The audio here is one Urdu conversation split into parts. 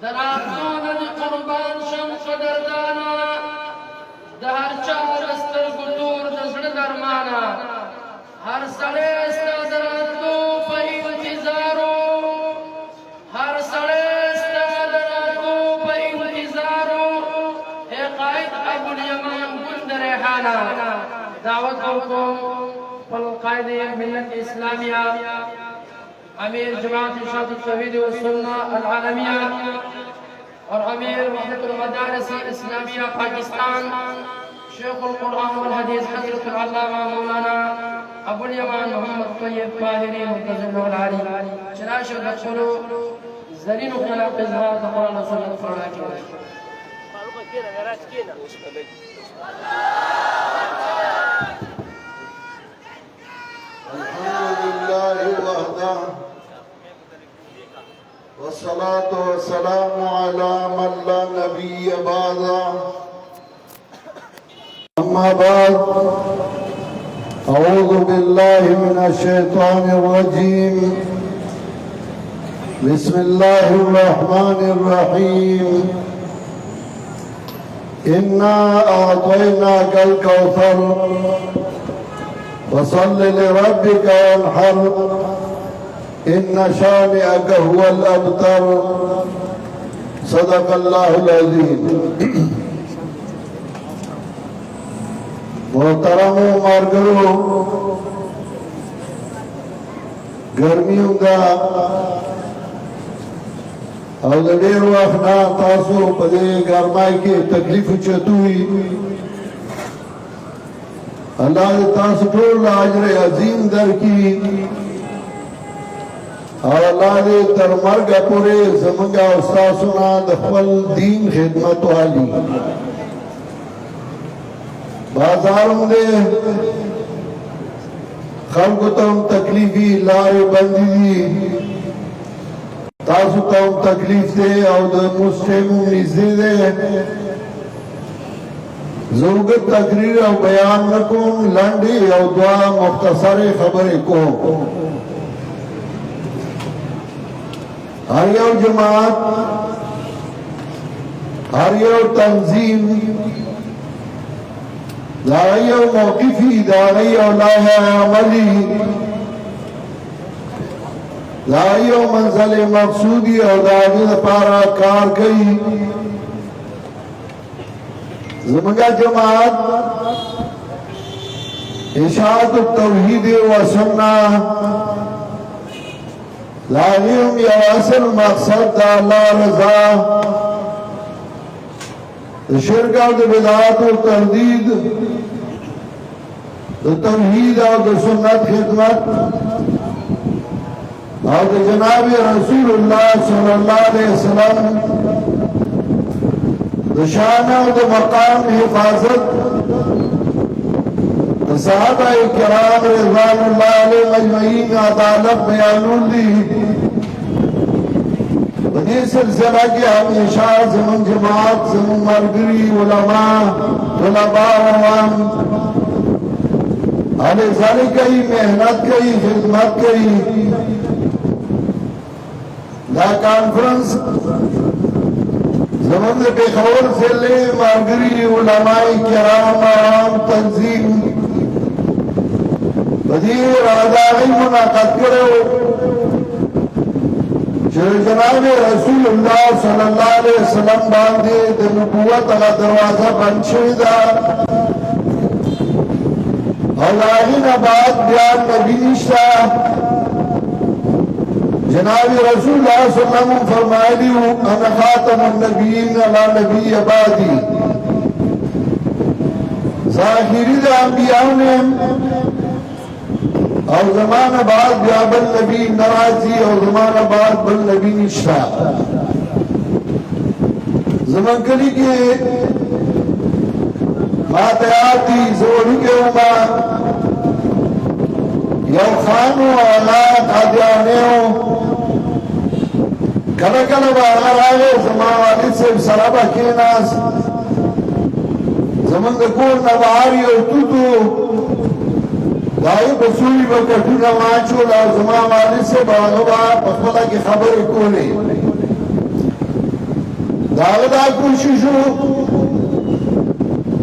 دراتون دی قربان شم قدردانا دهر چا دستر گتور دزڑ درمانا ہر سڑے استادراتو پہ انتظارو ہر سڑے استادراتو پہ انتظارو اے قائد ابو الیمان گند ریحانا دعوتوں کو فالقائد ملت اسلامیہ امیر جماعت ارشاد التوحید والسنہ العالمیہ اور امیر وحدت المدارس الاسلامیہ پاکستان شیخ القرآن والحدیث حضرت العلامہ مولانا ابو الیمان محمد طیب طاہری منتظر العالی چنانچہ دخلو زرین و خلاق اظہار قرآن و سنت فرما کے الحمد لله وحده والصلاة والسلام على من لا نبي بعده أما بعد أعوذ بالله من الشيطان الرجيم بسم الله الرحمن الرحيم إنا أعطيناك الكوثر فصل لربك وانحر إن شانئك هو الأبتر صدق الله العظيم محترم مارگرو گرمیوں دا او دا دیر وقنا تاسو پدے گرمائی کے تکلیف چتوئی اللہ دے تاسو ٹول اجر عظیم در کی اور اللہ دے تر مرگ پورے زمنگا استاسونا دخل دین خدمت والی بازاروں دے خلق تم تکلیفی لائے بندی دی تاسو تم تکلیف دے او دے مسلموں نزدے دے زوگت تقریر او بیان نکوں لنڈی او دعا مختصر خبر کو ہر یو جماعت ہر یو تنظیم داعی و موقفی داعی و لایا عملی داعی و منزل مقصودی اور داعی پارا کار گئی زمانگا جماعت اشاعت التوحید و سنہ لاغیم یا اصل مقصد دا اللہ رضا شرک و بدعات و تردید توحید و سنت خدمت اور جناب رسول اللہ صلی اللہ علیہ وسلم شانہ و مقام حفاظت صحابہ کرام رضوان اللہ علیہ مجمعین عدالت بیانون دی بدی سلسلہ کی ہمیشہ زمن جماعت زمن مرگری علماء طلباء عوام علیہ ذالک کئی محنت کئی خدمت کئی دا کانفرنس زمن بخور سے لے مارگری علماء کرام عام تنظیم بدیر آدائی منعقد کرو جناب رسول اللہ صلی اللہ علیہ وسلم باندے دے نبوت اگا دروازہ بند شویدہ اور آئین آباد بیان نبی نشتہ جناب رسول اللہ صلی اللہ علیہ وسلم فرمائے دیو انا خاتم النبیین علی نبی عبادی ظاہری دا انبیاء نے اور زمان بعد بیا بل نبی نرازی اور زمان بعد بل نبی نشتا زمان کلی کے ماتیاتی زوری کے اوما یو خانو اولاد حدیانیو کل کل باہر آئے زمان والد سے سرابہ کے ناس زمان دکور نباری اور توتو دائی بسوئی بکٹو نمانچو لازمان والد سے باغبا پخبلا کی خبر کولے دا کوشش ہو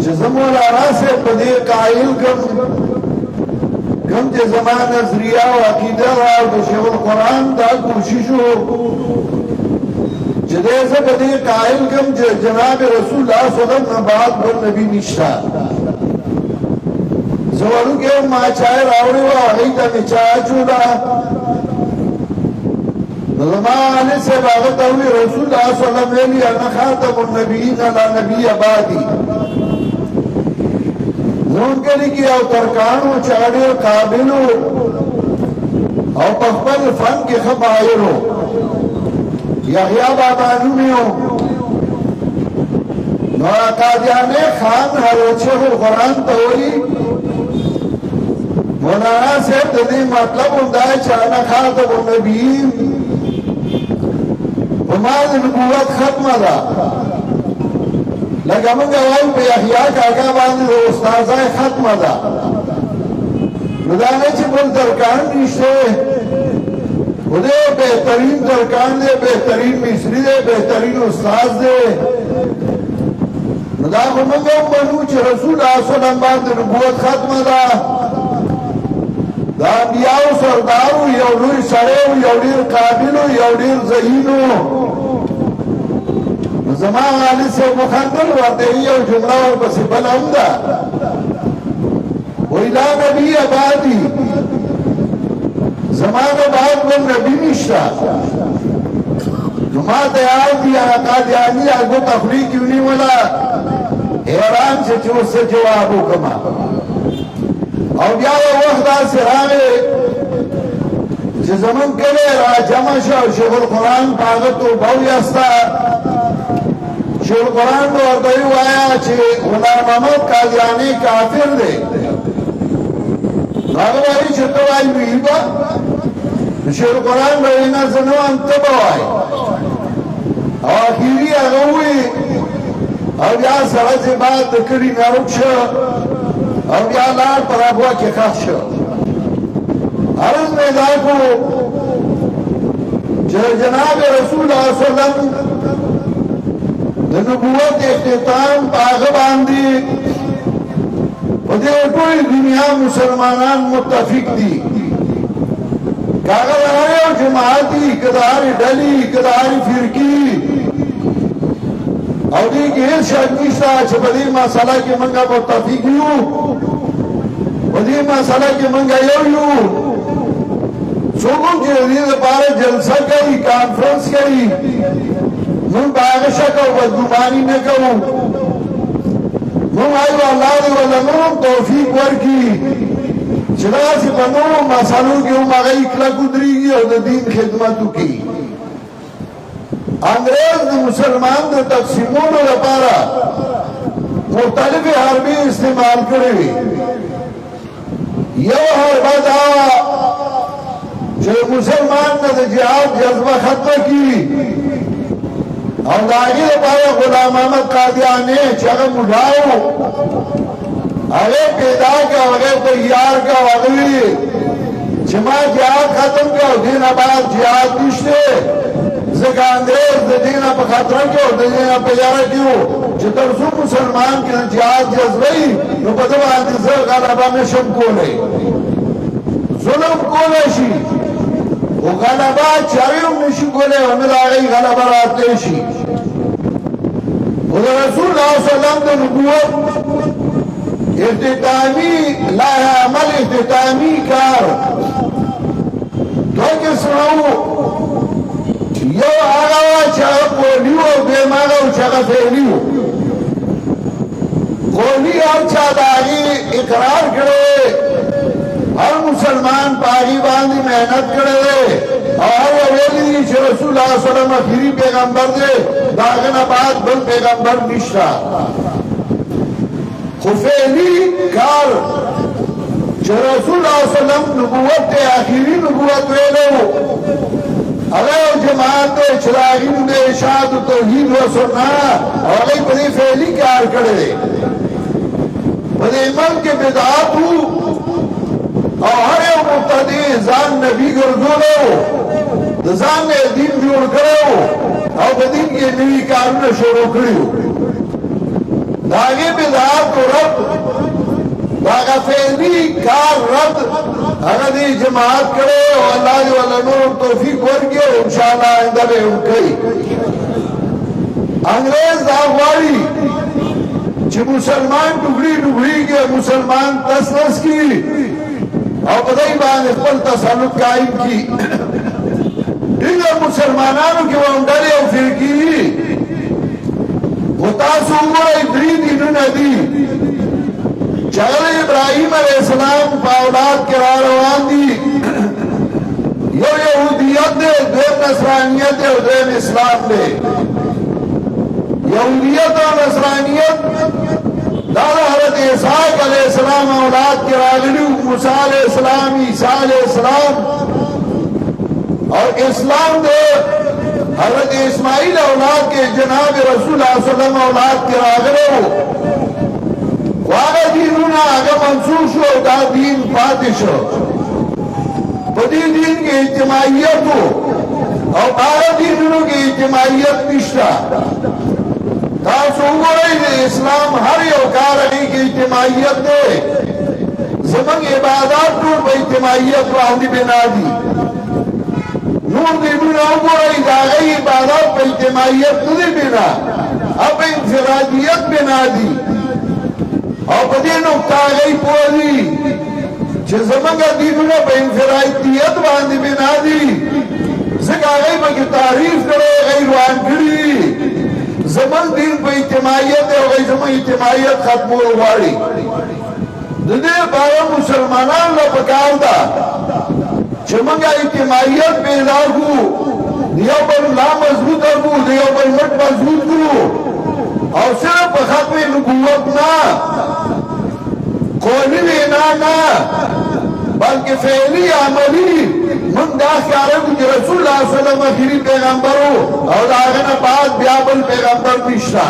چې زه مولانا صاحب په دې قایل کم چې زما نظریه او عقیده وه او د شیخ القرآن دا کوشش وو چې دی زه په دې قایل کم چې جناب رسول الله صلی الله علیه وسلم نه بعد بل نبي نشته زه وړوکی وم ما چای راوړې وه هغې ته مې چای اچوله نو زما والد صاحب هغه ته وویل رسول الله صلی الله علیه وسلم ویلي انا خاتم النبیین لا نبي بعدي زمون کلی کې یو ترکان و چې هغه ډېر قابل و او په خپل فن کې ښه ماهر و یحیی بابا نوم یې و نو قادیانی خان حضرت شیخ القرآن ته وایي مولانا صاحب د دې مطلب همدا چې انا خاتم النبیین وما د نبوت ختمه ده لکه موږ وایو په یحیی کاکا باندې د استادۍ ختمه ده نو دا نه چې بل ترکان نشته خو دی بهترین ترکان دی بهترین مصري دی بهترین استاد دی نو دا خو موږ هم منو چې رسول الله صلی الله علیه وسلم باندې نبوت ختمه ده د انبیاو سردار و یو لوی سړی و یو ډېر قابل و یو ډېر ذهین و زما والد صاحب مخندل ورته یو جمله ورپسې بله هم ده وایي لا نبي بعدي زما نه بعد بل نبي نشته نو ما ته یاد دي هغه قادیاني هغه تخلیق یې ونیوله حیران چې اوس څه جواب وکړم او بیا یو وخت داسې راغی چې زمونږ کلی راجمع شو او شیخ القرآن په هغه توبه ویسته شیخ القرآن ورته ووایه چې غلام محمد قادیاني کافر دی هغه وایي چې ته وایي ویل به شیخ القرآن به وایي نه زه نه وایم ته به وایي او اخري هغه ووایي او بیا سړی چې بعد د کلي نه ورک شو او بیا لار پر ابوا کې ښخ شو عرض مې دا کړو چې جناب رسول الله صلی الله علیه وسلم د نبوت اختتام په هغه باندې په دې ټولې دنیا مسلمانان متفق دي که هغه د هر یو جماعت دي که د هرې ډلې که د هرې فرقې او دې کې هېڅ شک نشته چې په دې مسله کې موږ متفق یو په دې مسله کې موږ یو یو څوک هم چې د دې لپاره جلسه کوي کانفرنس کوي موږ په هغه شک او بدګماني نه کوو موږ وایو الله دې ورله نور هم توفیق ورکړي چې داسې په نورو مسلو کې هم هغه کلک ودرېږي او د دین خدمت وکړي انګریز د مسلمان د تقسیمولو لپاره مختلفې حربې استعمال کړې وې یو حربه دا چې مسلمان نه د جهاد جذبه ختمه کړي او د هغې لپاره غلام محمد قادیاني چې هغه بوډا و هغه پیدا کړه هغه تیار کړه هغه ویې چې ما جهاد ختم کړه او دې نه بعد جهاد نشته ځکه انګریز د دې نه په خطره کې او د دې نه په یاره کې و چې تر څو مسلمان کې جهاد جذبه وي نو په ده باندې زه غلبه نشم کولی ظلم کولی شي خو غلبه چارې هم نشي کولی او نه د هغې غلبه راتلی شي خو د رسول الله صلی الله علیه وسلم د نبوت اختتامي لایحه عمل اختتامي کار دوه قسمه وو یو هغه وه چې هغه قولي و او دویم هغه و چې هغه فعلي و قولي هر چا د هغې اقرار کړی هر مسلمان په هغې باندې محنت کړی دی او هر یو ویلي دي چې رسول الله صلی الله علیه وسلم اخري پیغمبر دی د هغه نه بعد بل پیغمبر نشته خو فعلي کار چې رسول الله صلی الله علیه وسلم نبوت دی اخري نبوت ویلو هغه یو جماعت دی چې د هغې نوم دی اشاعت توحید و سنت او هغې په دې فعلي کار کړی دی په دې ملک کې بدعات وو او هر یو مبتدي ځان نبي ګرځولی و د ځان نه دین جوړ کړی و او په دین کې نوي کارونه شروع کړي داغه بدعات او رد داغه فعلی کار رد هغه دی جماعت کړي او الله دې ول نور توفیق ورکړي او ان شاء الله آئنده به وکړي انګريز دا غواړي چې مسلمان ټوکړي ټوکړي کې مسلمان تسلس کی او په دای باندې خپل تسلط قائم کی دغه مسلمانانو کې ونداري او فرقي متاسو وګورئ درې دینونه دي چې ابراهيم عليه السلام په اولاد کې را روان دي یو يهوديت دی دویم نصرانيت دی او دریم اسلام دی یهودیت او نصرانیت دا حضرت اسحاق علیہ السلام اولاد کے راغلی موسیٰ علیہ السلام عیسیٰ علیہ السلام اور اسلام دے حضرت اسماعیل اولاد کے جناب رسول اللہ صلی اللہ علیہ وسلم اولاد کے راغلے واغا دینونا آگا منصور شو دا دین پاتش پدی دین کے اجتماعیت ہو اور آگا دینونوں کی اجتماعیت نشتا تاسو وګورئ د اسلام هر یو کار هغې کې اجتماعیت دی زموږ عبادات ټول په اجتماعیت باندې بنا دي نور دینونه وګورئ د هغې عبادات په اجتماعیت نه دي بنا او په انفرادیت بنا دي او په دې نقطه هغې پوه دي چې زموږ دینونه په انفرادیت باندې بنا دي ځکه هغې پکې تعریف کړی هغې روان کړي زمان دین په اجتماعیت او زمان اجتماعیت ختمول غواړي د دې لپاره مسلمانان له پکار ده چې موږ اجتماعیت پیدا کړو یو بل لا مضبوط کړو یو بل مټ مضبوط کړو او صرف په ختم نبوت نه قولی وینا نه بلکې فعلی عملی من دا خیاره کو چې رسول الله صلی الله علیه وسلم اخری پیغمبرو او دا هغه نه بعد بیا بل پیغمبر نشته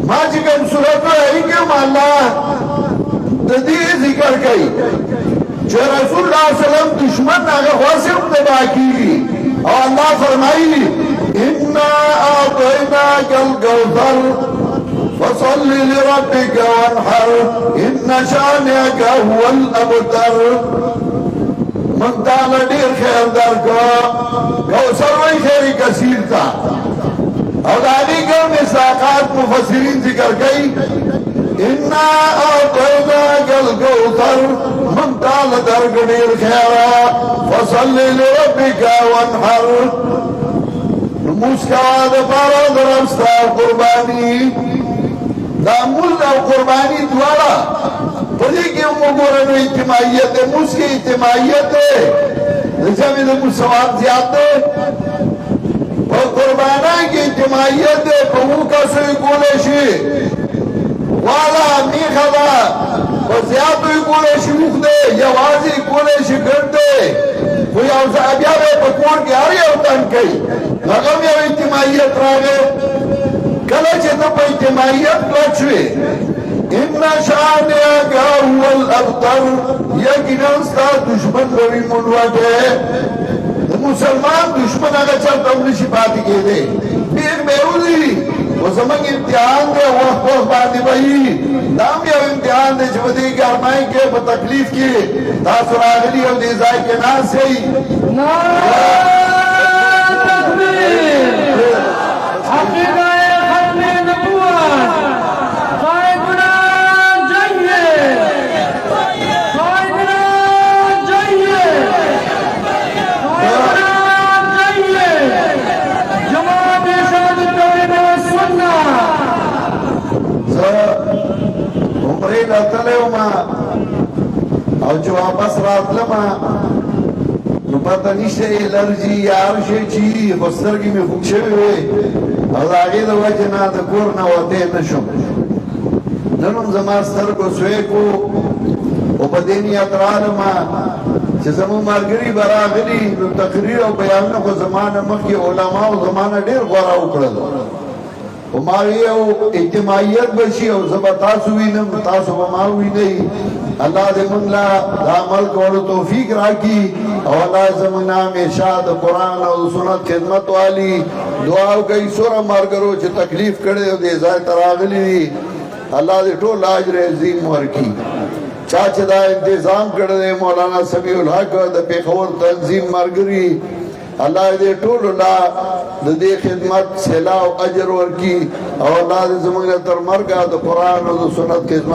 ما چې کوم صورت راځي کوم الله د دې ذکر کوي چې رسول الله صلی الله علیه وسلم دشمن هغه خاصه تباہ کیږي او الله فرمایي ان اعطيناك الكوثر فصل لربك وانحر ان شانئك هو الابتر من تعالی ډیر خیر درکو کوثر وی خیر کثیر تا او دا دې کوم مساقات مفسرین ذکر کوي ان اعطيناك الكوثر من تعالی درک ډیر خیر فصل لربك وانحر مسکا د پاره درستا قربانی دا موږ او قربانی دواړه پدې کې وګورئ نو اجتماعیت ده مسکی اجتماعیت ده ځکه د مسوات زیات ده په قربانای کې اجتماعیت ده په موږ سره کولای شي والا میخه ده په زیاتو کولای شي موږ ده یوازې کولای شي ګرځي خو یو ځای بیا په کور کې هر یو تن کوي هغه یو اجتماعیت راغی کله چې ته په اجتماعیت پلچوي ان شانئک هو الابتر یقینا ستا دشمن روی منوټه د مسلمان دشمن هغه چاته نشي پاتې کېدی ډېر مېولي او زموږ امتحان دی وخت باندې وایي دا یو امتحان دی چې په دې ګرمای کې په تکلیف کې تاسو راغلي او دې ځای کې ناسئ او چې واپس راتلم نو پته نشته الرجی یار شي چې بسترګې مې خوږ شوې وې او د هغې د وجې نه د کور نه وتی نه شم نن هم زما سترګو سوی کو او په دې نیت رالم چې زموږ ملګري به راغلي نو تقریر او بیانونه خو زما نه مخکې علماو زما نه ډېر غوره وکړل و ما یو اجتماعیت بشي او زه به تاسو وینم تاسو به ما وینئ الله دې موږ له عمل کولو توفیق راکړي او الله زمونږ نه همیشه د قرآن او د سنت خدمت والی دعا وکړئ څومره ملګرو چې تکلیف کړی او دې ځای ته راغلي دي الله دې ټول اجر عظیم ورکړي چا چې دا انتظام کړی دی مولانا سمیع الحق د پېښور تنظیم ملګري الله دې ټول لا د دې خدمت صلا او اجر ورکړي او الله دې زموږ تر مرګه د قرآن او د سنت خدمت